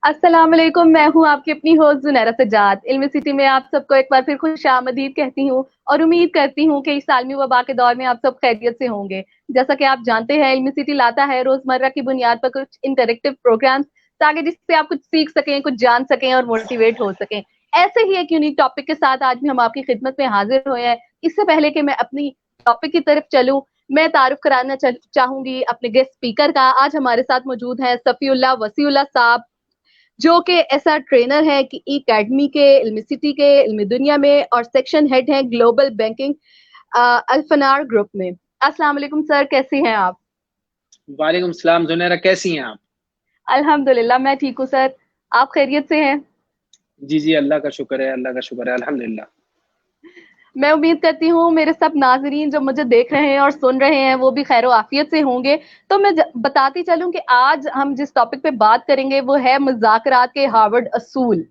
अस्सलाम वालेकुम। मैं हूँ आपकी अपनी होस्ट जुनैरा सज्जाद। इल्मी सिटी में आप सबको एक बार फिर खुशामदीद कहती हूँ और उम्मीद करती हूँ कि इस आलमी वबा के दौर में आप सब खैरियत से होंगे। जैसा कि आप जानते हैं, इल्मी सिटी लाता है रोजमर्रा की बुनियाद पर कुछ इंटरेक्टिव प्रोग्राम्स, ताकि जिससे आप कुछ सीख सकें, कुछ जान सकें और मोटिवेट हो सकें। ऐसे ही एक यूनिक टॉपिक के साथ आज भी हम आपकी खिदमत में हाजिर हुए हैं। इससे पहले कि मैं अपनी टॉपिक की तरफ चलूं, मैं तारुफ कराना चाहूंगी अपने गेस्ट स्पीकर का। आज हमारे साथ मौजूद हैं सफीउल्लाह वसीउल्लाह साहब, जो कि ऐसा ट्रेनर है कि एकेडमी के, इल्मी सिटी के, इल्मी दुनिया में, और सेक्शन हेड है ग्लोबल बैंकिंग अल्फनार ग्रुप में। अस्सलाम वालेकुम सर, कैसी हैं आप? वालेकुम सलाम जुनैरा, कैसी हैं आप? अल्हम्दुलिल्लाह, मैं ठीक हूँ सर। आप खैरियत से हैं? जी जी, अल्लाह का शुक्र है, अल्लाह का शुक्र है, अल्हम्दुलिल्लाह। मैं उम्मीद करती हूँ मेरे सब नाजरीन जो मुझे देख रहे हैं और सुन रहे हैं वो भी खैर आफियत से होंगे। तो मैं बताती चलूं कि आज हम जिस टॉपिक पे बात करेंगे वो है मुज़ाकरात के हार्वर्ड असूल।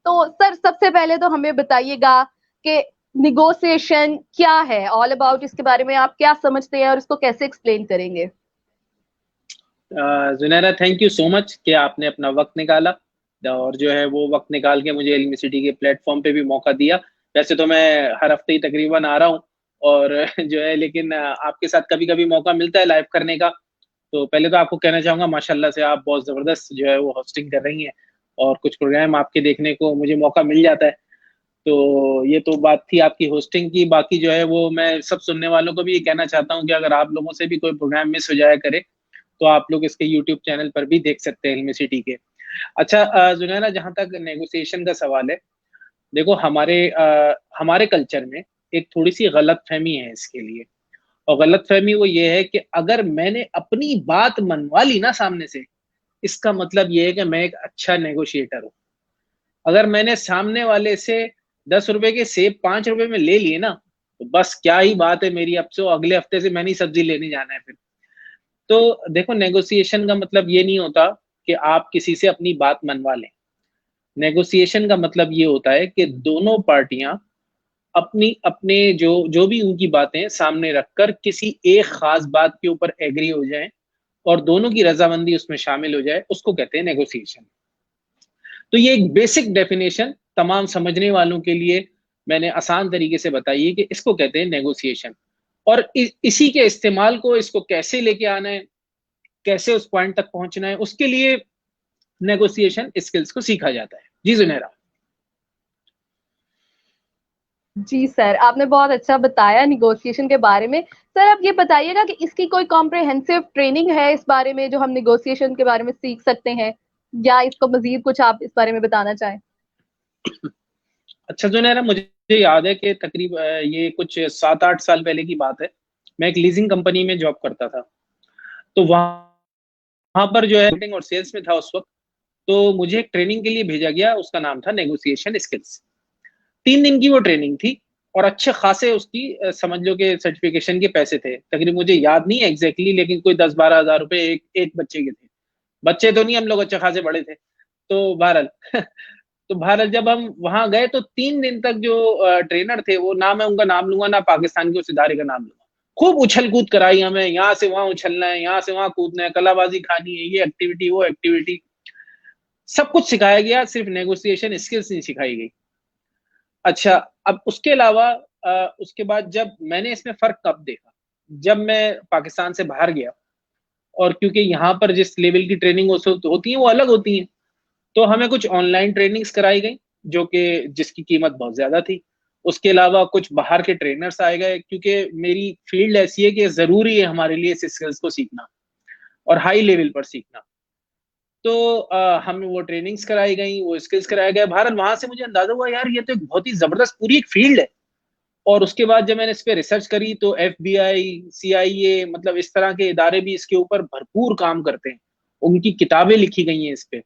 तो सर, सबसे पहले तो हमें बताइएगा कि निगोशिएशन क्या है, ऑल अबाउट इसके बारे में आप क्या समझते हैं और इसको कैसे एक्सप्लेन करेंगे? Junaira, thank you so much कि आपने अपना वक्त निकाला और जो है वो वक्त निकाल के मुझे इल्मी सिटी के प्लेटफॉर्म पे भी मौका दिया। वैसे तो मैं हर हफ्ते ही तकरीबन आ रहा हूँ और जो है, लेकिन आपके साथ कभी कभी मौका मिलता है लाइव करने का। तो पहले तो आपको कहना चाहूंगा, माशाल्लाह से आप बहुत ज़बरदस्त जो है वो होस्टिंग कर रही हैं और कुछ प्रोग्राम आपके देखने को मुझे मौका मिल जाता है। तो ये तो बात थी आपकी होस्टिंग की। बाकी जो है वो मैं सब सुनने वालों को भी ये कहना चाहता हूँ कि अगर आप लोगों से भी कोई प्रोग्राम मिस हो जाया करे तो आप लोग इसके यूट्यूब चैनल पर भी देख सकते हैं, इल्मी सिटी के। अच्छा, जुनैना, जहाँ तक नेगोशिएशन का सवाल है, देखो हमारे कल्चर में एक थोड़ी सी गलत फहमी है इसके लिए। और गलत फहमी वो ये है कि अगर मैंने अपनी बात मनवा ली ना सामने से, इसका मतलब ये है कि मैं एक अच्छा नेगोशिएटर हूँ। अगर मैंने सामने वाले से 10 रुपए के सेब 5 रुपए में ले लिए ना, तो बस क्या ही बात है मेरी, अब से अगले हफ्ते से मैंने सब्जी लेने जाना है फिर। तो देखो, नेगोशिएशन का मतलब ये नहीं होता कि आप किसी से अपनी बात मनवा लें। नेगोशिएशन का मतलब ये होता है कि दोनों पार्टियां अपनी अपने जो जो भी उनकी बातें सामने रखकर किसी एक खास बात के ऊपर एग्री हो जाएं और दोनों की रजामंदी उसमें शामिल हो जाए, उसको कहते हैं नेगोशिएशन। तो ये एक बेसिक डेफिनेशन तमाम समझने वालों के लिए मैंने आसान तरीके से बताई है कि इसको कहते हैं नेगोशिएशन। और इसी के इस्तेमाल को, इसको कैसे लेके आना है, कैसे उस पॉइंट तक पहुंचना है, उसके लिए नेगोशिएशन स्किल्स को सीखा जाता है। जी जुनेरा। जी सर, आपने बहुत अच्छा बताया निगोशिएशन के बारे में। सर, आप ये बताइएगा कि इसकी कोई कॉम्प्रिहेंसिव ट्रेनिंग है इस बारे में जो हम निगोशिएशन के बारे में सीख सकते हैं, या इसको मजीद कुछ आप इस बारे में बताना चाहें? अच्छा जुनेरा, मुझे याद है कि ये कुछ 7-8 साल पहले की बात है। मैं एक लीजिंग कंपनी में जॉब करता था। तो वहां पर जो है मार्केटिंग और सेल्स में था उस वक्त। तो मुझे एक ट्रेनिंग के लिए भेजा गया, उसका नाम था नेगोशिएशन स्किल्स। 3 दिन की वो ट्रेनिंग थी और अच्छे खासे उसकी समझ लो कि सर्टिफिकेशन के पैसे थे। तकरीबन मुझे याद नहीं है एग्जैक्टली, लेकिन कोई 10-12 हज़ार रुपए एक बच्चे के थे। बच्चे तो नहीं, हम लोग अच्छे खासे बड़े थे। तो बहरहाल तो बहरहाल जब हम वहां गए तो 3 दिन तक जो ट्रेनर थे, वो ना मैं उनका नाम लूंगा ना पाकिस्तान के उस इदारे का नाम लूंगा, खूब उछल कूद कराई हमें। यहाँ से वहां उछलना है, यहाँ से वहां कूदना है, कलाबाजी खानी है, ये एक्टिविटी वो एक्टिविटी, सब कुछ सिखाया गया, सिर्फ नेगोशिएशन स्किल्स नहीं सिखाई गई। अच्छा, अब उसके अलावा उसके बाद जब मैंने इसमें फर्क कब देखा, जब मैं पाकिस्तान से बाहर गया। और क्योंकि यहाँ पर जिस लेवल की ट्रेनिंग होती है वो अलग होती है, तो हमें कुछ ऑनलाइन ट्रेनिंग्स कराई गई, जो कि जिसकी कीमत बहुत ज्यादा थी। उसके अलावा कुछ बाहर के ट्रेनर्स आए गए, क्योंकि मेरी फील्ड ऐसी है कि जरूरी है हमारे लिए इस स्किल्स को सीखना और हाई लेवल पर सीखना। तो हमें वो ट्रेनिंग्स कराई गई, वो स्किल्स कराए गए। भारत, वहां से मुझे अंदाजा हुआ यार, ये तो एक बहुत ही जबरदस्त पूरी एक फील्ड है। और उसके बाद जब मैंने इस पे रिसर्च करी तो FBI, CIA, मतलब इस तरह के इदारे भी इसके ऊपर भरपूर काम करते हैं, उनकी किताबें लिखी गई हैं इस पे।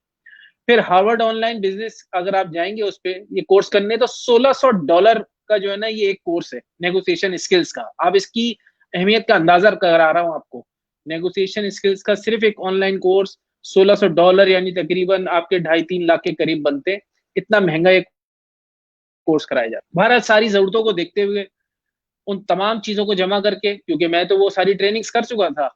फिर हार्वर्ड ऑनलाइन बिजनेस अगर आप जाएंगे उस पे ये कोर्स करने, तो $1600 का जो है ना, ये एक कोर्स है नेगोशिएशन स्किल्स का। आप इसकी अहमियत का अंदाजा करा रहा हूँ आपको। नेगोशिएशन स्किल्स का सिर्फ एक ऑनलाइन कोर्स $1600, यानी तकरीबन आपके 2.5-3 लाख के करीब बनते हैं। इतना महंगा एक कोर्स कराया जाता है। भारत, सारी जरूरतों को देखते हुए, उन तमाम चीजों को जमा करके, क्योंकि मैं तो वो सारी ट्रेनिंग्स कर चुका था,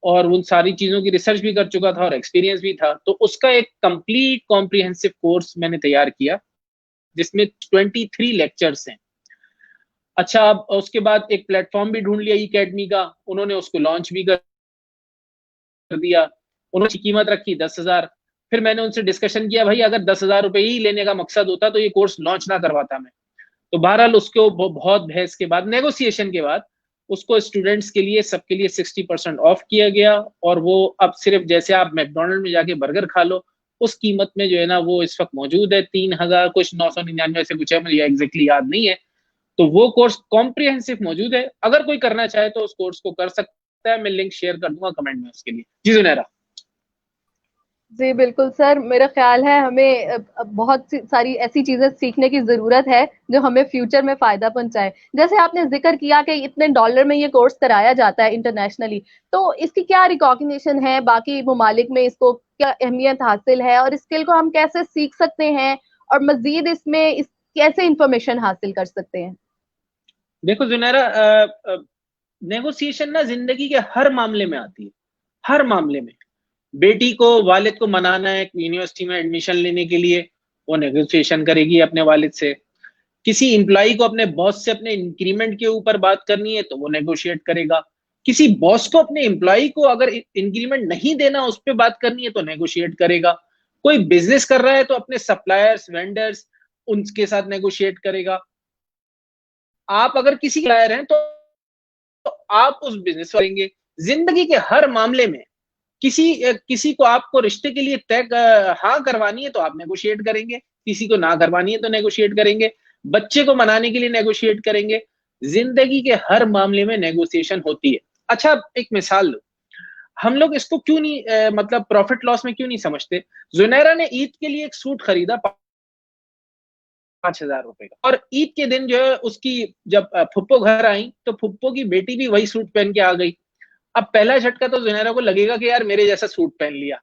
और उन सारी चीजों की रिसर्च भी कर चुका था और एक्सपीरियंस भी था। तो उसका एक कंप्लीट कॉम्प्रिहेंसिव कोर्स मैंने तैयार किया जिसमें 23 लेक्चर्स हैं। अच्छा, अब उसके बाद एक प्लेटफॉर्म भी ढूंढ लिया ई अकेडमी का, उन्होंने उसको लॉन्च भी कर दिया। उन्होंने कीमत रखी 10,000। फिर मैंने उनसे डिस्कशन किया, भाई अगर 10,000 रुपए ही लेने का मकसद होता तो ये कोर्स लॉन्च ना करवाता मैं। तो बहरहाल उसको बहुत बहस के बाद, नेगोशिएशन के बाद, उसको स्टूडेंट्स के लिए, सबके लिए 60% ऑफ किया गया। और वो अब सिर्फ जैसे आप मैकडोनल्ड में जाके बर्गर खा लो उस कीमत में जो है ना, वो इस वक्त मौजूद है। 3,000 कुछ 999 से कुछ है, मुझे एग्जैक्टली याद नहीं है। तो वो कोर्स कॉम्प्रिहेंसिव मौजूद है, अगर कोई करना चाहे तो उस कोर्स को कर सकता है। मैं लिंक शेयर कर दूंगा कमेंट में उसके लिए। जी जुनैरा। जी बिल्कुल सर, मेरा ख्याल है हमें बहुत सारी ऐसी चीजें सीखने की जरूरत है जो हमें फ्यूचर में फायदा पहुंचाए। जैसे आपने जिक्र किया कि इतने डॉलर में ये कोर्स कराया जाता है इंटरनेशनली, तो इसकी क्या रिकॉग्निशन है बाकी ममालिक में, इसको क्या अहमियत हासिल है और स्किल को हम कैसे सीख सकते हैं और मजीद इसमें कैसे इंफॉर्मेशन हासिल कर सकते हैं? देखो जुनैरा, नेगोशिएशन ना जिंदगी के हर मामले में आती है, हर मामले में। बेटी को वालिद को मनाना है यूनिवर्सिटी में एडमिशन लेने के लिए, वो नेगोशिएशन करेगी अपने वालिद से। किसी एम्प्लॉय को अपने बॉस से अपने इंक्रीमेंट के ऊपर बात करनी है तो वो नेगोशिएट करेगा। किसी बॉस को अपने एम्प्लॉय को अगर इंक्रीमेंट नहीं देना उस पर बात करनी है तो नेगोशिएट करेगा। कोई बिजनेस कर रहा है तो अपने सप्लायर्स, वेंडर्स, उनके साथ नेगोशिएट करेगा। आप अगर किसी क्लायर हैं तो आप उस बिजनेस करेंगे। जिंदगी के हर मामले में किसी को आपको रिश्ते के लिए तय हाँ करवानी है तो आप नेगोशिएट करेंगे, किसी को ना करवानी है तो नेगोशिएट करेंगे, बच्चे को मनाने के लिए नेगोशिएट करेंगे। जिंदगी के हर मामले में नेगोशिएशन होती है। अच्छा, एक मिसाल लो, हम लोग इसको क्यों नहीं मतलब प्रॉफिट लॉस में क्यों नहीं समझते। जुनैरा ने ईद के लिए एक सूट खरीदा 5,000 रुपए का, और ईद के दिन जो है उसकी जब फुप्पो घर आई तो फुप्पो की बेटी भी वही सूट पहन के आ गई। अब पहला झटका तो जुनैरा को लगेगा कि यार मेरे जैसा सूट पहन लिया।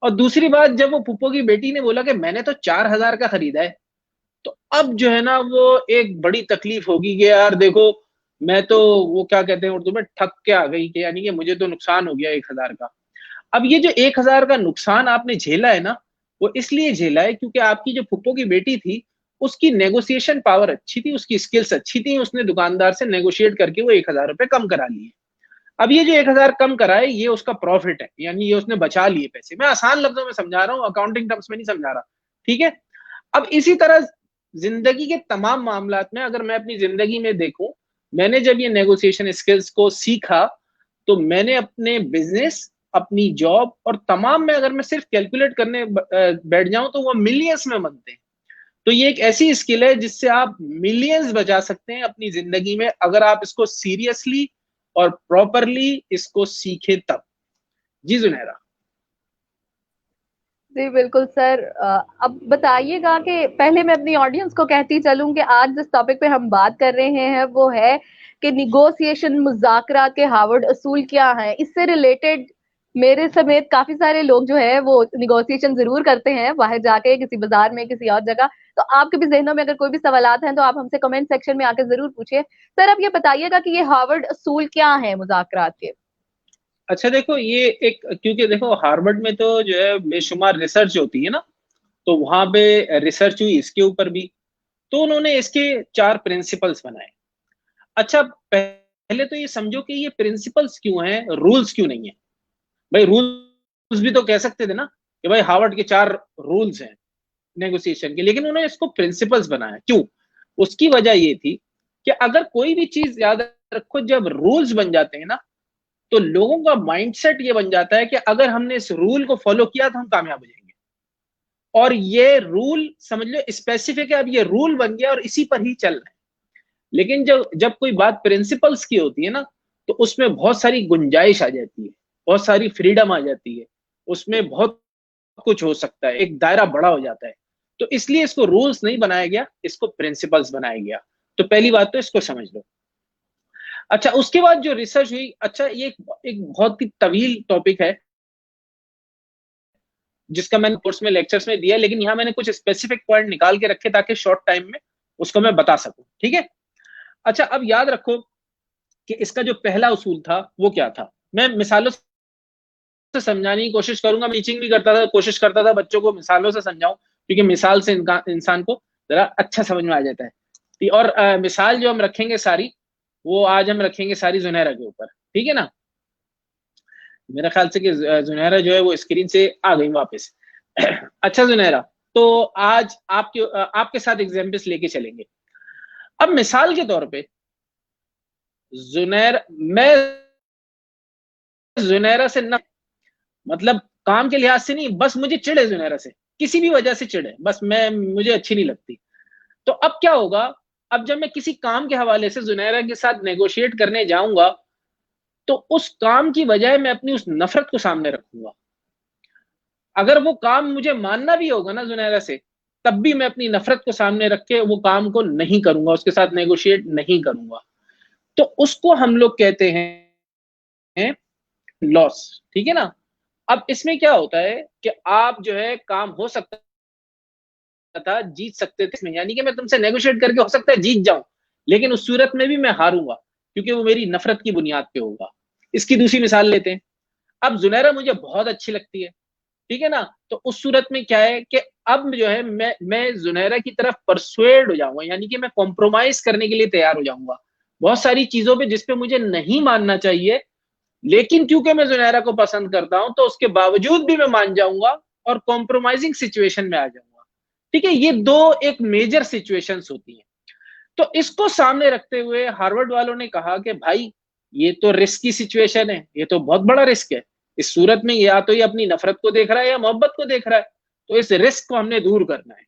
और दूसरी बात, जब वो फुप्पो की बेटी ने बोला कि मैंने तो 4,000 का खरीदा है, तो अब जो है ना वो एक बड़ी तकलीफ होगी कि यार देखो, मैं तो, वो क्या कहते हैं उर्दू में, ठग के आ गई कि यानी कि मुझे तो नुकसान हो गया 1,000 का। अब ये जो 1,000 का नुकसान आपने झेला है ना, वो इसलिए झेला है क्योंकि आपकी जो फुप्पो की बेटी थी उसकी नेगोशिएशन पावर अच्छी थी, उसकी स्किल्स अच्छी थी, उसने दुकानदार से नेगोशिएट करके वो 1,000 रुपए कम करा लिए। अब ये जो 1,000 कम कराए ये उसका प्रॉफिट है, यानी ये उसने बचा लिए पैसे। मैं आसान लफ्जों में समझा रहा हूँ, अकाउंटिंग टर्म्स में नहीं समझा रहा। ठीक है। अब इसी तरह जिंदगी के तमाम मामलात में अगर मैं अपनी जिंदगी में देखूं, मैंने जब ये नेगोशिएशन स्किल्स को सीखा तो मैंने अपने बिजनेस, अपनी जॉब और तमाम में अगर मैं सिर्फ कैलकुलेट करने बैठ जाऊं तो वो मिलियंस में बनते हैं। तो ये एक ऐसी स्किल है जिससे आप मिलियंस बचा सकते हैं अपनी जिंदगी में, अगर आप इसको सीरियसली और प्रॉपरली इसको सीखे तब। जी जुनैरा। जी बिल्कुल सर। अब बताइएगा कि पहले मैं अपनी ऑडियंस को कहती चलूं कि आज जिस टॉपिक पे हम बात कर रहे हैं वो है कि निगोशिएशन, मुज़ाकरात के हार्वर्ड असूल क्या हैं। इससे रिलेटेड मेरे समेत काफी सारे लोग जो है वो निगोशिएशन जरूर करते हैं बाहर जाके, किसी बाजार में, किसी और जगह। तो आपके भी जहनों में अगर कोई भी सवालात हैं तो आप हमसे कमेंट सेक्शन में आकर जरूर पूछिए। सर अब ये बताइएगा कि ये हार्वर्ड असूल क्या है मुज़ाकरात के? अच्छा देखो, ये एक, क्योंकि देखो हार्वर्ड में तो जो है बेशुमार रिसर्च होती है ना, तो वहां पे रिसर्च हुई इसके ऊपर भी। तो उन्होंने इसके 4 प्रिंसिपल्स बनाए। अच्छा, पहले तो ये समझो कि ये प्रिंसिपल्स क्यों हैं, रूल्स क्यों नहीं है। भाई रूल्स भी तो कह सकते थे ना कि भाई हार्वर्ड के 4 रूल्स हैं नेगोशिएशन के, लेकिन उन्होंने इसको प्रिंसिपल्स बनाया। क्यों? उसकी वजह ये थी कि अगर कोई भी चीज, याद रखो, जब रूल्स बन जाते हैं ना तो लोगों का माइंडसेट ये बन जाता है कि अगर हमने इस रूल को फॉलो किया तो हम कामयाब हो जाएंगे। और ये रूल समझ लो स्पेसिफिक है, अब ये रूल बन गया और इसी पर ही चल रहा है। लेकिन जब जब कोई बात प्रिंसिपल्स की होती है ना तो उसमें बहुत सारी गुंजाइश आ जाती है, बहुत सारी फ्रीडम आ जाती है, उसमें बहुत कुछ हो सकता है, एक दायरा बड़ा हो जाता है। तो इसलिए इसको रूल्स नहीं बनाया गया, इसको प्रिंसिपल्स बनाया गया। तो पहली बात तो इसको समझ लो। अच्छा, उसके बाद जो रिसर्च हुई, अच्छा ये एक बहुत ही तवील टॉपिक है जिसका मैंने कोर्स में, लेक्चर्स में दिया, लेकिन यहां मैंने कुछ स्पेसिफिक पॉइंट निकाल के रखे ताकि शॉर्ट टाइम में उसको मैं बता सकूं। ठीक है। अच्छा, अब याद रखो कि इसका जो पहला उसूल था वो क्या था। मैं मिसालों से समझाने की कोशिश करूंगा। टीचिंग भी करता था, कोशिश करता था बच्चों को मिसालों से समझाऊं, क्योंकि मिसाल से इंसान को जरा अच्छा समझ में आ जाता है। और मिसाल जो हम रखेंगे सारी, वो आज हम रखेंगे सारी जुनैरा के ऊपर, ठीक है ना। मेरा ख्याल से कि जुनैरा जो है वो स्क्रीन से आ गई वापस। अच्छा जुनैरा, तो आज आपके साथ एग्जाम्पल्स लेके चलेंगे। अब मिसाल के तौर पे मैं जुनैरा से न, मतलब काम के लिहाज से नहीं, बस मुझे चिढ़ है जुनैरा से, किसी भी वजह से चिढ़ है, बस मुझे अच्छी नहीं लगती। तो अब क्या होगा, अब जब मैं किसी काम के हवाले से जुनैरा के साथ नेगोशिएट करने जाऊंगा, तो उस काम की वजह मैं अपनी उस नफरत को सामने रखूंगा। अगर वो काम मुझे मानना भी होगा ना जुनैरा से, तब भी मैं अपनी नफरत को सामने रख के वो काम को नहीं करूंगा, उसके साथ नेगोशिएट नहीं करूंगा। तो उसको हम लोग कहते हैं लॉस, ठीक है ना। अब इसमें क्या होता है कि आप जो है काम हो सकता था जीत सकते थे इसमें, यानी कि मैं तुमसे नेगोशिएट करके हो सकता है जीत जाऊं, लेकिन उस सूरत में भी मैं हारूंगा, क्योंकि वो मेरी नफरत की बुनियाद पे होगा। इसकी दूसरी मिसाल लेते हैं। अब जुनैरा मुझे बहुत अच्छी लगती है, ठीक है ना। तो उस सूरत में क्या है कि अब जो है मैं जुनैरा की तरफ परसुएड हो जाऊंगा, यानी कि मैं कॉम्प्रोमाइज करने के लिए तैयार हो जाऊंगा बहुत सारी चीजों पे जिसपे मुझे नहीं मानना चाहिए, लेकिन क्योंकि मैं जुनैरा को पसंद करता हूं तो उसके बावजूद भी मैं मान जाऊंगा और कॉम्प्रोमाइजिंग सिचुएशन में आ जाऊंगा। ठीक है, ये दो एक मेजर सिचुएशंस होती हैं। तो इसको सामने रखते हुए हार्वर्ड वालों ने कहा कि भाई ये तो रिस्क की सिचुएशन है, ये तो बहुत बड़ा रिस्क है। इस सूरत में या तो ये अपनी नफरत को देख रहा है या मोहब्बत को देख रहा है, तो इस रिस्क को हमने दूर करना है।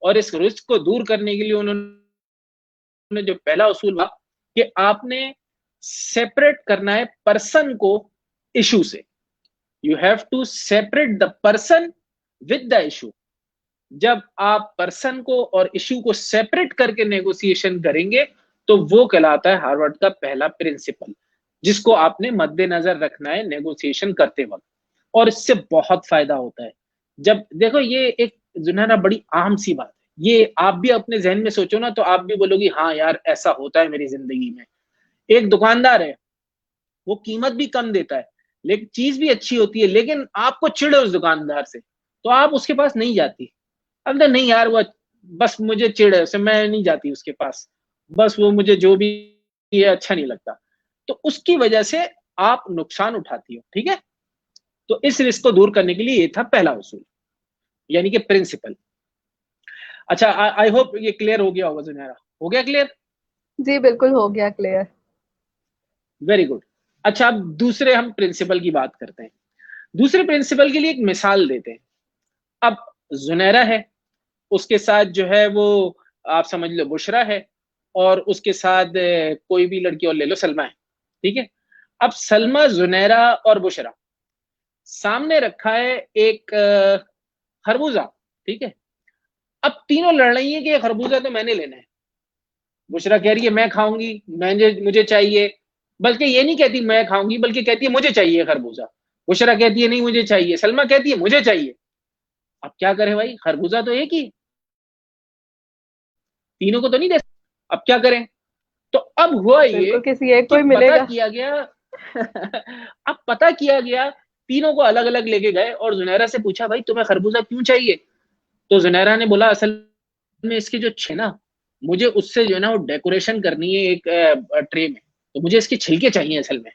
और इस रिस्क को दूर करने के लिए उन्होंने जो पहला उसूल हुआ कि आपने सेपरेट करना है पर्सन को इशू से। You have to separate the person with the issue. जब आप पर्सन को और इशू को सेपरेट करके नेगोशिएशन करेंगे, तो वो कहलाता है हार्वर्ड का पहला प्रिंसिपल, जिसको आपने मद्देनजर रखना है नेगोशिएशन करते वक्त। और इससे बहुत फायदा होता है। जब देखो, ये एक जो है ना बड़ी आम सी बात है, ये आप भी अपने जहन में सोचो ना, तो आप भी बोलोगी हाँ यार ऐसा होता है मेरी जिंदगी में। एक दुकानदार है, वो कीमत भी कम देता है, लेकिन चीज भी अच्छी होती है, लेकिन आपको चिढ़ है उस दुकानदार से, तो आप उसके पास नहीं जाती। अब तो नहीं यार, वो बस मुझे चिढ़ है उससे, मैं नहीं जाती उसके पास, बस वो मुझे जो भी है अच्छा नहीं लगता। तो उसकी वजह से आप नुकसान उठाती हो, ठीक है। तो इस रिस्क को दूर करने के लिए ये था पहला उसूल, यानी कि प्रिंसिपल। अच्छा, आई होप ये क्लियर हो गया होगा जुनैरा, हो गया क्लियर? जी बिल्कुल हो गया क्लियर। Very good. अच्छा, अब दूसरे हम प्रिंसिपल की बात करते हैं। दूसरे प्रिंसिपल के लिए एक मिसाल देते हैं। अब जुनैरा है, उसके साथ जो है वो आप समझ लो बुशरा है, और उसके साथ कोई भी लड़की और ले लो, सलमा है, ठीक है। अब सलमा, जुनैरा और बुशरा, सामने रखा है एक खरबूजा, ठीक है। अब तीनों लड़ रही है कि ये खरबूजा तो मैंने लेना है। बुशरा कह रही है मैं खाऊंगी, मुझे चाहिए, बल्कि ये नहीं कहती मैं खाऊंगी, बल्कि कहती है मुझे चाहिए खरबूजा। बुशरा कहती है नहीं मुझे चाहिए, सलमा कहती है मुझे चाहिए। अब क्या करें भाई, खरबूजा तो एक ही, तीनों को तो नहीं दे, अब क्या करें। तो अब हुआ ये बिल्कुल किसी एक को कि ही पता मिलेगा। किया गया अब पता किया गया, तीनों को अलग अलग लेके गए और जुनैरा से पूछा भाई तुम्हें खरबूजा क्यों चाहिए। तो जुनैरा ने बोला असल में इसकी जो छे ना, मुझे उससे जो है ना वो डेकोरेशन करनी है एक ट्रे में, तो मुझे इसके छिलके चाहिए असल में।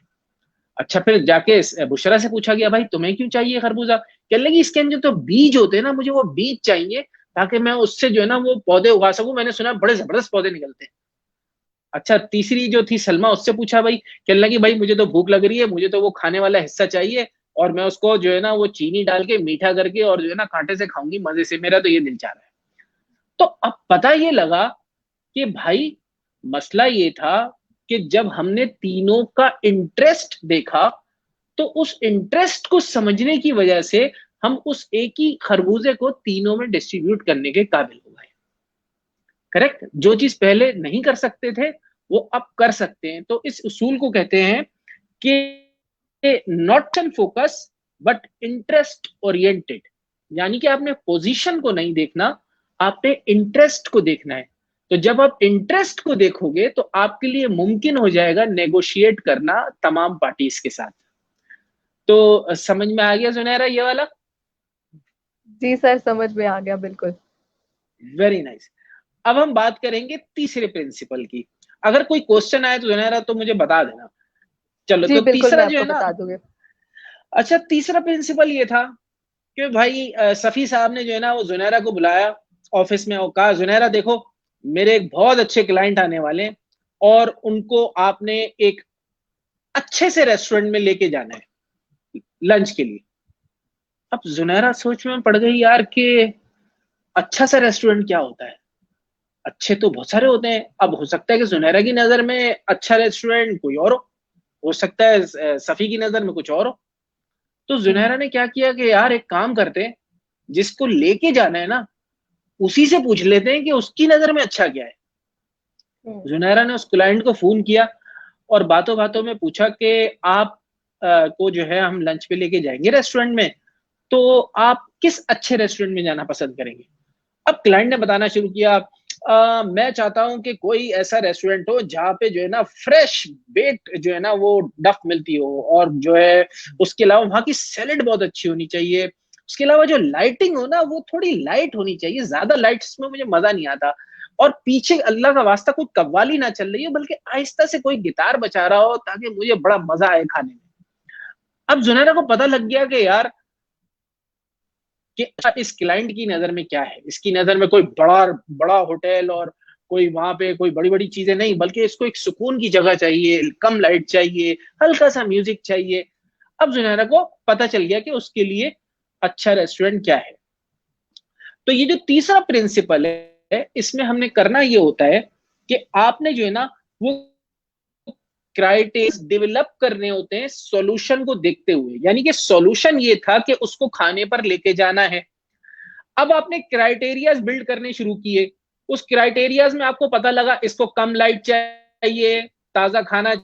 अच्छा, फिर जाके बुशरा से पूछा गया भाई तुम्हें क्यों चाहिए खरबूजा। कहने लगी इसके अंदर जो बीज होते हैं ना, मुझे वो बीज चाहिए, ताकि मैं उससे जो है ना वो पौधे उगा सकूं, मैंने सुना बड़े जबरदस्त पौधे निकलते हैं। अच्छा, तीसरी जो थी सलमा, उससे पूछा भाई, कहने लगी भाई मुझे तो भूख लग रही है, मुझे तो वो खाने वाला हिस्सा चाहिए, और मैं उसको जो है ना वो चीनी डाल के मीठा करके और जो है ना कांटे से खाऊंगी मजे से, मेरा तो ये दिल चाह रहा है। तो अब पता ये लगा कि भाई मसला ये था कि जब हमने तीनों का इंटरेस्ट देखा, तो उस इंटरेस्ट को समझने की वजह से हम उस एक ही खरबूजे को तीनों में डिस्ट्रीब्यूट करने के काबिल हो गए। करेक्ट, जो चीज पहले नहीं कर सकते थे वो अब कर सकते हैं। तो इस उसूल को कहते हैं कि not an focus but interest oriented, यानी कि आपने पोजीशन को नहीं देखना, आपने इंटरेस्ट को देखना है। तो जब आप इंटरेस्ट को देखोगे तो आपके लिए मुमकिन हो जाएगा नेगोशिएट करना तमाम पार्टीज के साथ। तो समझ में आ गया सुनहरा ये वाला? जी सर, समझ में आ गया बिल्कुल। Very nice. अब हम बात करेंगे तीसरे प्रिंसिपल की। अगर कोई क्वेश्चन आए तो सुनहरा तो मुझे बता देना। चलो, जी तो बिल्कुल, तीसरा मैं जो आपको है ना, बता दूंगी। अच्छा, तीसरा प्रिंसिपल ये था कि भाई सफी साहब ने जो है ना वो जुनैरा को बुलाया ऑफिस में और कहा, जुनैरा देखो, मेरे एक बहुत अच्छे क्लाइंट आने वाले हैं और उनको आपने एक अच्छे से रेस्टोरेंट में लेके जाना है लंच के लिए। अब जुनैरा सोच में पड़ गई यार कि अच्छा सा रेस्टोरेंट क्या होता है? अच्छे तो बहुत सारे होते हैं। अब हो सकता है कि जुनैरा की नजर में अच्छा रेस्टोरेंट कोई और हो सकता है सफी की नजर में कुछ और हो। तो जुनैरा ने क्या किया कि यार एक काम करते हैं, जिसको लेके जाना है ना उसी से पूछ लेते हैं कि उसकी नजर में अच्छा क्या है। जुनैरा ने उस क्लाइंट को फोन किया और बातों बातों में पूछा कि आप को जो है हम लंच पे लेके जाएंगे रेस्टोरेंट में, तो आप किस अच्छे रेस्टोरेंट में जाना पसंद करेंगे? अब क्लाइंट ने बताना शुरू किया, मैं चाहता हूं कि कोई ऐसा रेस्टोरेंट हो जहाँ पे जो है ना फ्रेश बेक्ड जो है ना वो डक मिलती हो, और जो है उसके अलावा वहाँ की सैलेड बहुत अच्छी होनी चाहिए। उसके अलावा जो लाइटिंग हो ना वो थोड़ी लाइट होनी चाहिए, ज्यादा लाइट्स में मुझे मजा नहीं आता। और पीछे अल्लाह का वास्ता कोई कव्वाली ना चल रही हो, बल्कि आहिस्ता से कोई गिटार बजा रहा हो ताकि मुझे बड़ा मजा आए खाने में। अब जुनैरा को पता लग गया कि यार कि इस क्लाइंट की नजर में क्या है। इसकी नजर में कोई बड़ा बड़ा होटल और कोई वहां पे कोई बड़ी बड़ी चीजें नहीं, बल्कि इसको एक सुकून की जगह चाहिए, कम लाइट चाहिए, हल्का सा म्यूजिक चाहिए। अब जुनैरा को पता चल गया कि उसके लिए अच्छा रेस्टोरेंट क्या है। तो ये जो तीसरा प्रिंसिपल है, इसमें हमने करना ये होता है कि आपने जो है ना वो क्राइटेरिया डेवलप करने होते हैं सॉल्यूशन को देखते हुए। यानी कि सॉल्यूशन ये था कि उसको खाने पर लेके जाना है। अब आपने क्राइटेरियाज बिल्ड करने शुरू किए। उस क्राइटेरियाज में आपको पता लगा इसको कम लाइट चाहिए, ताजा खाना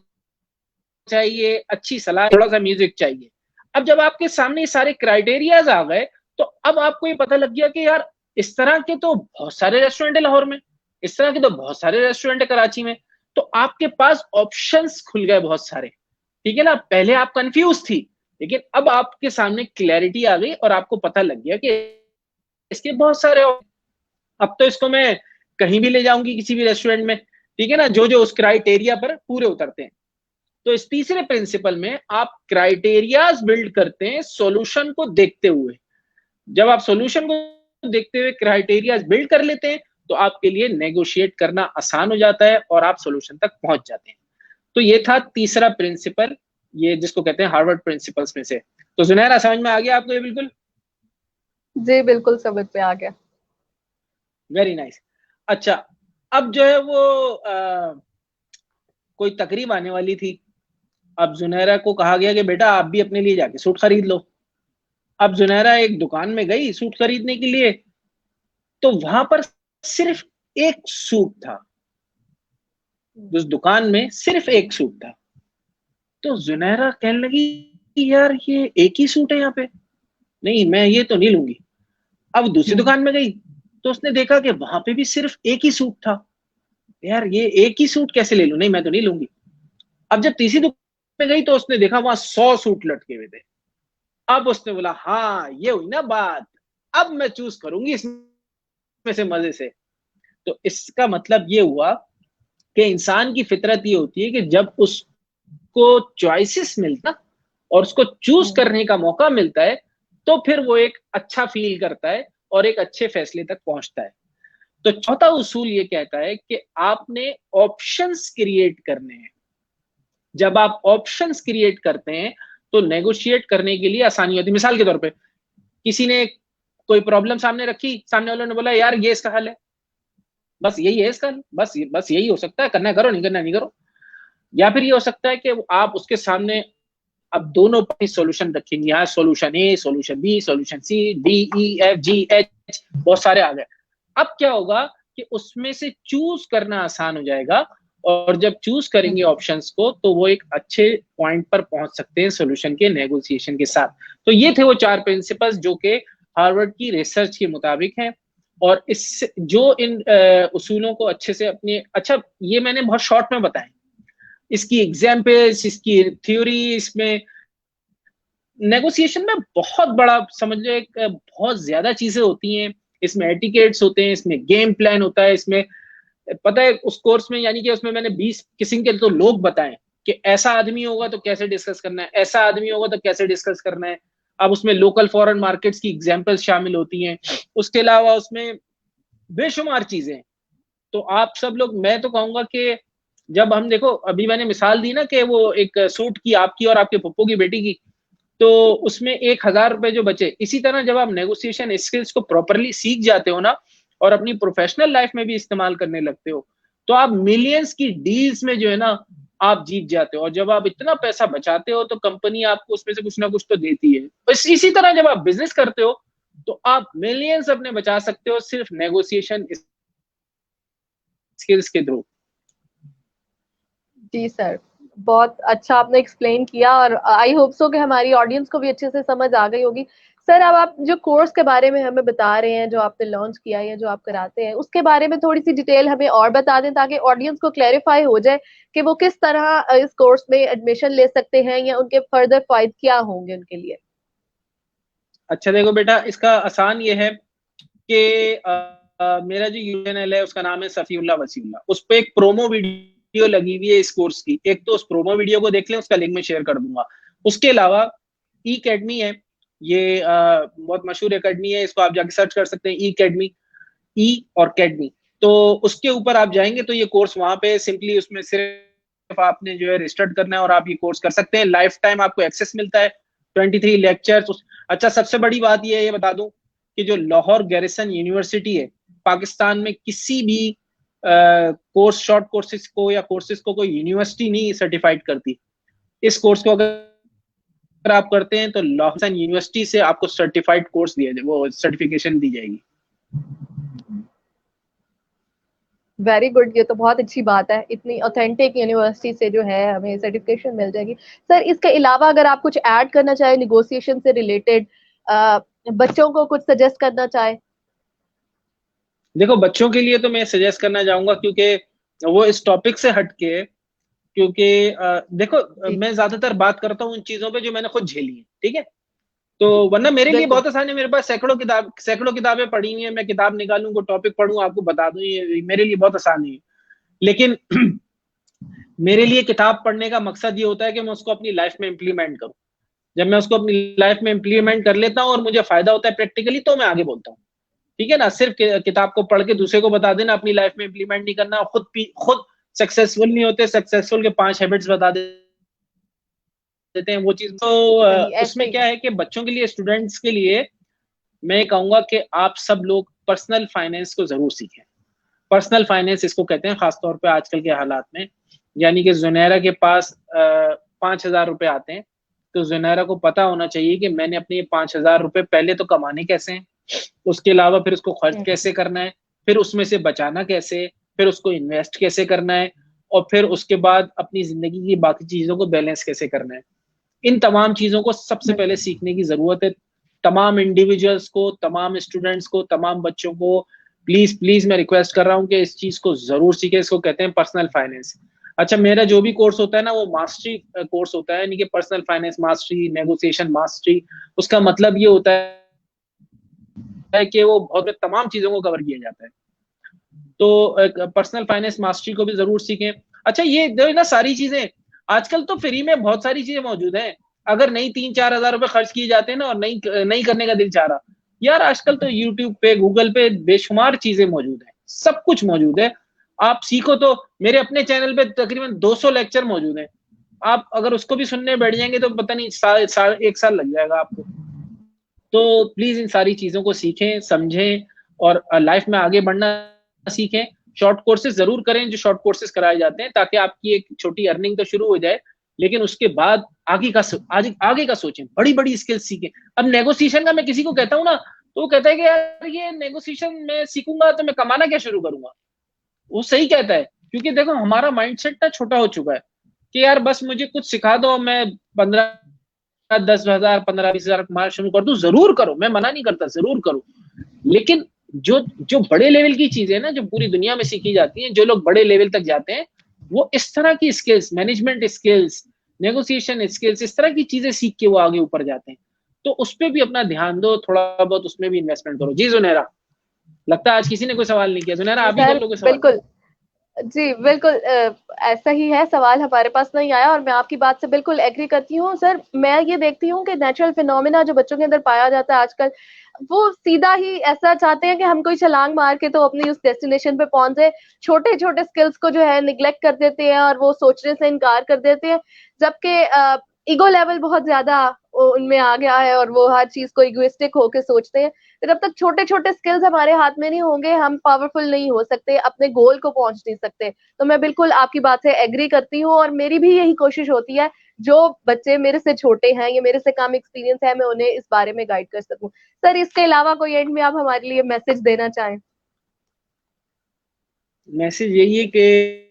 चाहिए, अच्छी सलाह, थोड़ा सा म्यूजिक चाहिए। अब जब आपके सामने ये सारे क्राइटेरियाज आ गए तो अब आपको ये पता लग गया कि यार इस तरह के तो बहुत सारे रेस्टोरेंट है लाहौर में, इस तरह के तो बहुत सारे रेस्टोरेंट है कराची में। तो आपके पास ऑप्शंस खुल गए बहुत सारे। ठीक है ना? पहले आप कंफ्यूज थी, लेकिन अब आपके सामने क्लैरिटी आ गई और आपको पता लग गया कि इसके बहुत सारे। अब तो इसको मैं कहीं भी ले जाऊंगी किसी भी रेस्टोरेंट में, ठीक है ना, जो जो उस क्राइटेरिया पर पूरे उतरते हैं। तो इस तीसरे प्रिंसिपल में आप क्राइटेरियाज बिल्ड करते हैं सॉल्यूशन को देखते हुए। जब आप सॉल्यूशन को देखते हुए क्राइटेरियाज बिल्ड कर लेते हैं तो आपके लिए नेगोशिएट करना आसान हो जाता है और आप सॉल्यूशन तक पहुंच जाते हैं। तो ये था तीसरा प्रिंसिपल, ये जिसको कहते हैं हार्वर्ड प्रिंसिपल्स में से। तो सुनहरा, समझ में आ गया आपको ये? बिल्कुल। जी बिल्कुल, समझ में आ गया। Very nice. अच्छा, अब जो है वो कोई तकरीब आने वाली थी। अब जुनैरा को कहा गया कि बेटा आप भी अपने लिए जाके सूट खरीद लो। अब जुनैरा एक दुकान में गई सूट खरीदने के लिए, तो वहां पर सिर्फ एक सूट था। उस दुकान में सिर्फ एक सूट था। तो जुनैरा कहने लगी यार ये एक ही सूट है यहाँ पे, नहीं मैं ये तो नहीं लूंगी। अब दूसरी दुकान में गई तो उसने देखा कि वहां पे भी सिर्फ एक ही सूट था। यार ये एक ही सूट कैसे ले लूं, नहीं मैं तो नहीं लूंगी। अब जब तीसरी दुकान में गई तो उसने देखा वहां 100 सूट लटके हुए थे। अब उसने बोला हाँ ये हुई ना बात, अब मैं चूज करूंगी इसमें से मजे से। तो इसका मतलब ये हुआ कि इंसान की फितरत ये होती है कि जब उसको चॉइसेस मिलता और उसको चूज करने का मौका मिलता है तो फिर वो एक अच्छा फील करता है और एक अच्छे फैसले तक पहुंचता है। तो चौथा उसूल ये कहता है कि आपने ऑप्शंस क्रिएट करने हैं। जब आप ऑप्शंस क्रिएट करते हैं तो नेगोशिएट करने के लिए आसानी होती है। मिसाल के तौर पे किसी ने कोई प्रॉब्लम सामने रखी, सामने वालों ने बोला यार ये इसका हल है, बस यही है इसका हल, बस यही हो सकता है, करना करो, नहीं करना नहीं करो। या फिर ये हो सकता है कि आप उसके सामने अब दोनों अपनी सॉल्यूशन रखेंगे। यहाँ सॉल्यूशन ए, सॉल्यूशन बी, सॉल्यूशन सी, डी, ई, एफ, जी, एच, बहुत सारे आ गए। अब क्या होगा कि उसमें से चूज करना आसान हो जाएगा और जब चूज करेंगे ऑप्शंस को तो वो एक अच्छे पॉइंट पर पहुंच सकते हैं सॉल्यूशन के नेगोशिएशन के साथ। तो ये थे वो 4 प्रिंसिपल्स जो कि हार्वर्ड की रिसर्च के मुताबिक हैं। और इस जो इन उसूलों को अच्छे से अपने, अच्छा ये मैंने बहुत शॉर्ट में बताया, इसकी एग्जाम्पल्स, इसकी थ्योरी, इसमें नेगोशिएशन में बहुत बड़ा समझ लो एक बहुत ज्यादा चीजें होती हैं, इसमें एटिकेट्स होते हैं, इसमें गेम प्लान होता है, इसमें पता है उस कोर्स में, यानी कि उसमें मैंने 20 किस्म के तो लोग बताए कि ऐसा आदमी होगा तो कैसे डिस्कस करना है, ऐसा आदमी होगा तो कैसे डिस्कस करना है। अब उसमें लोकल फॉरेन मार्केट्स की एग्जांपल्स शामिल होती हैं, उसके अलावा उसमें बेशुमार चीजें। तो आप सब लोग, मैं तो कहूंगा कि जब हम देखो, अभी मैंने मिसाल दी ना कि वो एक सूट की, आपकी और आपके पप्पू की बेटी की, तो उसमें 1,000 रुपए जो बचे, इसी तरह जब आप नेगोशिएशन स्किल्स को प्रॉपरली सीख जाते हो ना, और अपनी प्रोफेशनल लाइफ में भी इस्तेमाल करने लगते हो, तो आप मिलियंस की डील्स में जो है ना आप जीत जाते हो। और जब आप इतना पैसा बचाते हो तो कंपनी आपको उसमें से कुछ ना कुछ तो देती है। इसी तरह जब आप बिजनेस करते हो तो आप मिलियंस अपने बचा सकते हो सिर्फ नेगोशिएशन स्किल्स के थ्रू। जी सर, बहुत अच्छा आपने एक्सप्लेन किया और आई होप सो कि हमारी ऑडियंस को भी अच्छे से समझ आ गई होगी। सर, अब आप जो कोर्स के बारे में हमें बता रहे हैं, जो आपने लॉन्च किया है या जो आप कराते हैं, उसके बारे में थोड़ी सी डिटेल हमें और बता दें ताकि ऑडियंस को क्लैरिफाई हो जाए कि वो किस तरह इस कोर्स में एडमिशन ले सकते हैं या उनके फर्दर फायदे क्या होंगे उनके लिए। अच्छा देखो बेटा, इसका आसान ये है कि मेरा जो यूट्यूब चैनल है उसका नाम है सफीउल्ला वसीउल्ला। उस पर एक प्रोमो वीडियो लगी हुई है इस कोर्स की, एक तो उस प्रोमो वीडियो को देख लें, उसका लिंक मैं शेयर कर दूंगा। उसके अलावा ई अकेडमी है, ये बहुत मशहूर अकेडमी है, इसको आप जाके सर्च कर सकते हैं, ई अकेडमी, ई और अकेडमी। तो उसके ऊपर आप जाएंगे तो ये कोर्स वहां पे सिंपली, उसमें सिर्फ आपने जो है रजिस्टर्ड करना है और आप ये कोर्स कर सकते हैं। लाइफ टाइम आपको एक्सेस मिलता है, 23 लेक्चर्स। अच्छा, सबसे बड़ी बात ये बता दूं कि जो लाहौर गैरिसन यूनिवर्सिटी है, पाकिस्तान में किसी भी कोर्स, शॉर्ट कोर्सेज को या कोर्सेज को कोई यूनिवर्सिटी नहीं सर्टिफाइड करती। इस कोर्स को अगर आप करते हैं तो लाहौर यूनिवर्सिटी से आपको सर्टिफाइड कोर्स दिया जाए, वो सर्टिफिकेशन दी जाएगी। वेरी गुड, ये तो बहुत अच्छी बात है, इतनी ऑथेंटिक यूनिवर्सिटी से जो है हमें सर्टिफिकेशन मिल जाएगी। सर, इसके अलावा अगर आप कुछ ऐड करना चाहे निगोशिएशन से रिलेटेड, बच्चों को कुछ सजेस्ट करना चाहे। देखो, बच्चों के लिए तो मैं सजेस्ट करना चाहूंगा, क्योंकि वो इस टॉपिक से हटके, क्योंकि देखो मैं ज्यादातर बात करता हूँ उन चीजों पे जो मैंने खुद झेली है, ठीक है। तो वरना मेरे लिए बहुत आसान है, मेरे पास सैकड़ों किताबें पढ़ी हुई है, मैं किताब निकालूं, को टॉपिक पढ़ूं, आपको बता दूं, ये मेरे लिए बहुत आसान है। लेकिन मेरे लिए किताब पढ़ने का मकसद ये होता है कि मैं उसको अपनी लाइफ में इंप्लीमेंट करूं। जब मैं उसको अपनी लाइफ में इंप्लीमेंट कर लेता हूं और मुझे फायदा होता है प्रैक्टिकली, तो मैं आगे बोलता हूँ, ठीक है ना। सिर्फ किताब को पढ़ के दूसरे को बता देना, अपनी लाइफ में इंप्लीमेंट नहीं करना, खुद सक्सेसफुल नहीं होते। सक्सेसफुल के 5 हैबिट्स बता देते हैं, वो चीज तो उसमें क्या है कि बच्चों के लिए, स्टूडेंट्स के लिए मैं कहूंगा कि आप सब लोग पर्सनल फाइनेंस को जरूर सीखें। पर्सनल फाइनेंस इसको कहते हैं, खासतौर पे आजकल के हालात में। यानी कि जुनैरा के पास 5,000 रुपए आते हैं, तो जुनैरा को पता होना चाहिए कि मैंने अपने 5,000 रुपए पहले तो कमाने कैसे हैं, उसके अलावा फिर उसको खर्च कैसे करना है, फिर उसमें से बचाना कैसे, फिर उसको इन्वेस्ट कैसे करना है, और फिर उसके बाद अपनी जिंदगी की बाकी चीजों को बैलेंस कैसे करना है। इन तमाम चीजों को सबसे पहले सीखने की जरूरत है। तमाम इंडिविजुअल्स को, तमाम स्टूडेंट्स को, तमाम बच्चों को प्लीज प्लीज मैं रिक्वेस्ट कर रहा हूँ कि इस चीज को जरूर सीखें। इसको कहते हैं पर्सनल फाइनेंस। अच्छा, मेरा जो भी कोर्स होता है ना, वो मास्टरी कोर्स होता है, यानी कि personal finance mastery, negotiation mastery. उसका मतलब ये होता है कि वो बहुत तमाम चीजों को कवर किया जाता है। तो पर्सनल फाइनेंस मास्टरी को भी जरूर सीखें। अच्छा, ये ना सारी चीजें आजकल तो फ्री में बहुत सारी चीजें मौजूद हैं। अगर नहीं 3-4 हजार रुपए खर्च किए जाते हैं ना, और नहीं करने का दिल चाह रहा, यार आजकल तो यूट्यूब पे, गूगल पे बेशुमार चीजें मौजूद है, सब कुछ मौजूद है। आप सीखो। तो मेरे अपने चैनल पे तकरीबन 200 लेक्चर मौजूद हैं। आप अगर उसको भी सुनने बैठ जाएंगे तो पता नहीं एक साल लग जाएगा आपको। तो प्लीज इन सारी चीजों को सीखें, समझें और लाइफ में आगे बढ़ना सीखें। शॉर्ट कोर्सेज जरूर करें जो शॉर्ट कोर्सेज कराए जाते हैं, ताकि आपकी एक छोटी अर्निंग तो शुरू हो जाए, लेकिन उसके बाद आगे का सोचें, बड़ी बड़ी स्किल्स सीखें। अब नेगोशिएशन का मैं किसी को कहता हूँ ना, तो वो कहता है कि यार ये नेगोशिएशन मैं सीखूंगा तो मैं कमाना क्या शुरू करूंगा। वो सही कहता है, क्योंकि देखो हमारा माइंडसेट ना छोटा हो चुका है कि यार बस मुझे कुछ सिखा दो, मैं 10,000, 15-20 हजार कमाना शुरू कर दूं। जरूर करो, मैं मना नहीं करता, जरूर करो। लेकिन जो जो बड़े लेवल की चीजें ना, जो पूरी दुनिया में सीखी जाती हैं, जो लोग बड़े लेवल तक जाते हैं, वो इस तरह की skills, management skills, negotiation skills, इस तरह की चीजें सीख के वो आगे ऊपर जाते हैं। तो उस पर भी अपना ध्यान दो, थोड़ा बहुत उसमें भी इन्वेस्टमेंट करो। जी जुनेरा, लगता है आज किसी ने कोई सवाल नहीं किया। जुनेरा जी आप ही कर सर, लो कोई सवाल। बिल्कुल। जी, बिल्कुल ऐसा ही है, सवाल हमारे पास नहीं आया और मैं आपकी बात से बिल्कुल एग्री करती हूँ। सर, मैं ये देखती हूँ कि नेचुरल फिनोमेना जो बच्चों के अंदर पाया जाता है आजकल, वो सीधा ही ऐसा चाहते हैं कि हम कोई छलांग मार के तो अपनी उस डेस्टिनेशन पे पहुंच जाए। छोटे-छोटे स्किल्स को जो है निग्लेक्ट कर देते हैं और वो सोचने से इनकार कर देते हैं। जबकि ईगो लेवल बहुत ज़्यादा उनमें आ गया है और वो हर चीज़ को इगोइस्टिक होके सोचते हैं। तो जब तक छोटे-छोटे स्किल्स हमारे हाथ में नहीं होंगे, हम पावरफुल नहीं हो सकते, अपने गोल को पहुँच नहीं सकते। तो मैं बिल्कुल आपकी बात से एग्री करती हूँ और मेरी भी यही कोशिश होती है, जो बच्चे मेरे से छोटे हैं या मेरे से कम एक्सपीरियंस है, मैं उन्हें इस बारे में गाइड कर सकूँ। सर, इसके अलावा कोई एंड में आप हमारे लिए मैसेज देना चाहें? मैसेज यही है कि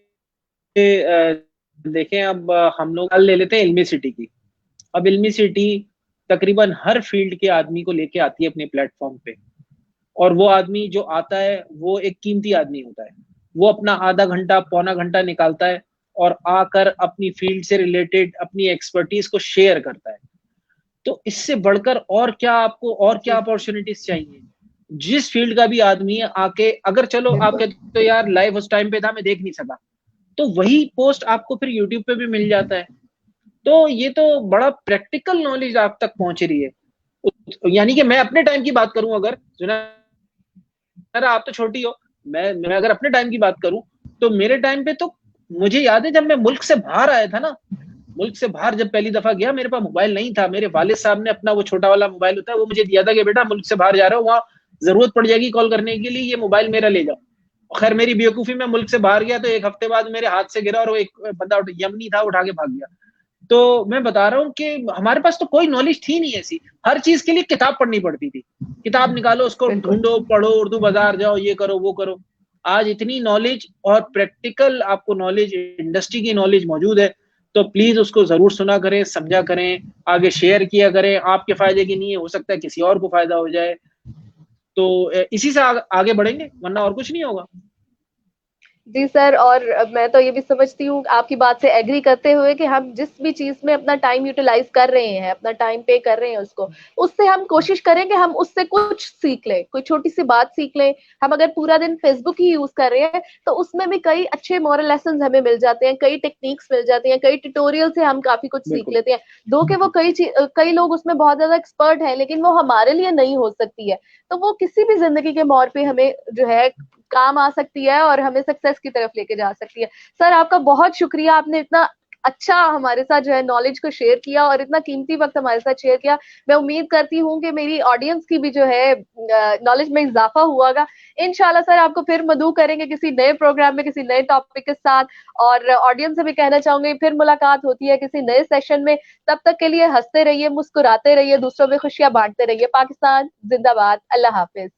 देखें, अब हम लोग कल ले लेते हैं इल्मी सिटी की। अब इल्मी सिटी तकरीबन हर फील्ड के आदमी को लेके आती है अपने प्लेटफॉर्म पे, और वो आदमी जो आता है वो एक कीमती आदमी होता है। वो अपना आधा घंटा पौना घंटा निकालता है और आकर अपनी फील्ड से रिलेटेड अपनी एक्सपर्टीज को शेयर करता है। तो इससे बढ़कर और क्या आपको, और क्या जी, अपॉर्चुनिटीज चाहिए? जिस फील्ड का भी आदमी है आके, अगर चलो आप बिल्कुल, कहते हो तो यार लाइव उस टाइम पे था मैं देख नहीं सका, तो वही पोस्ट आपको फिर यूट्यूब पे भी मिल जाता है। तो ये तो बड़ा प्रैक्टिकल नॉलेज आप तक पहुंच रही है। यानी कि मैं अपने टाइम की बात करूं, अगर सुना आप तो छोटी हो, मैं अगर अपने टाइम की बात करूं, तो मेरे टाइम पे तो मुझे याद है जब मैं मुल्क से बाहर आया था ना, मुल्क से बाहर जब पहली दफा गया, मेरे पास मोबाइल नहीं था। मेरे वालिद साहब ने अपना वो छोटा वाला मोबाइल होता है वो मुझे दिया था कि बेटा मुल्क से बाहर जा रहा हो, वहां जरूरत पड़ जाएगी कॉल करने के लिए, ये मोबाइल मेरा ले जाओ। खैर मेरी बेवकूफी में मुल्क से बाहर गया तो एक हफ्ते बाद मेरे हाथ से गिरा और वो एक बंदा यमनी था उठा के भाग गया। तो मैं बता रहा हूँ कि हमारे पास तो कोई नॉलेज थी नहीं ऐसी। हर चीज के लिए किताब पढ़नी पड़ती थी। किताब निकालो, उसको बिल्कुल। ढूंढो, पढ़ो, उर्दू बाजार जाओ, ये करो वो करो। आज इतनी नॉलेज और प्रैक्टिकल आपको नॉलेज, इंडस्ट्री की नॉलेज मौजूद है। तो प्लीज उसको जरूर सुना करें, समझा करें, आगे शेयर किया करें। आपके फायदे की नहीं है, हो सकता है किसी और को फायदा हो जाए। तो इसी से आगे बढ़ेंगे, वरना और कुछ नहीं होगा। जी सर, और मैं तो ये भी समझती हूँ आपकी बात से एग्री करते हुए कि हम जिस भी चीज़ में अपना टाइम यूटिलाइज़ कर रहे हैं, अपना टाइम पे कर रहे हैं उसको, उससे हम कोशिश करें कि हम उससे कुछ सीख लें, कोई छोटी-सी बात सीख लें। हम अगर पूरा दिन फ़ेसबुक ही यूज़ कर रहे हैं, तो उसमें भी कई अच्छे मॉरल लेसन्स हमें मिल जाते हैं, कई टेक्निक्स मिल जाती हैं, कई ट्यूटोरियल से हम काफ़ी कुछ सीख बिल्कुल लेते हैं। दो कि वो कई लोग उसमें बहुत ज़्यादा एक्सपर्ट हैं, लेकिन वो हमारे लिए नहीं हो सकती है। तो वो किसी भी ज़िंदगी के मोड़ पे हमें जो है काम आ सकती है और हमें सक्सेस की तरफ लेके जा सकती है। सर, आपका बहुत शुक्रिया, आपने इतना अच्छा हमारे साथ जो है नॉलेज को शेयर किया और इतना कीमती वक्त हमारे साथ शेयर किया। मैं उम्मीद करती हूँ कि मेरी ऑडियंस की भी जो है नॉलेज में इजाफा हुआ होगा। इंशाल्लाह सर, आपको फिर मदऊ करेंगे किसी नए प्रोग्राम में, किसी नए टॉपिक के साथ। और ऑडियंस से भी कहना चाहूंगी, फिर मुलाकात होती है किसी नए सेशन में। तब तक के लिए हंसते रहिए, मुस्कुराते रहिए, दूसरों में खुशियां बांटते रहिए। पाकिस्तान जिंदाबाद। अल्लाह हाफिज।